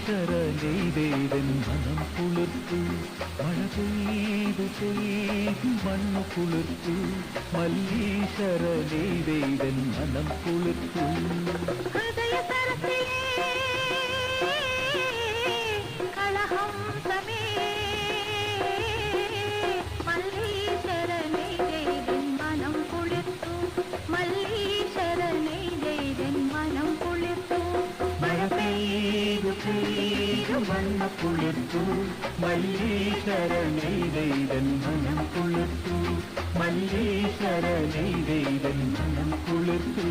മല്ലീശ്വരനെയ്തേവൻ മനം കുളിർത്തു മഴ പെയ്തു മണ്ണു കുളിർത്തു മല്ലീശ്വരനെയ്തേവൻ മനം കുളിർത്തു മണ്ണ കുളിർത്തു മല്ലീശ്വരനെയ്തൻ മനം കുളിർത്തു മല്ലീശ്വരനെയ്തൻ മനം കുളിർത്തു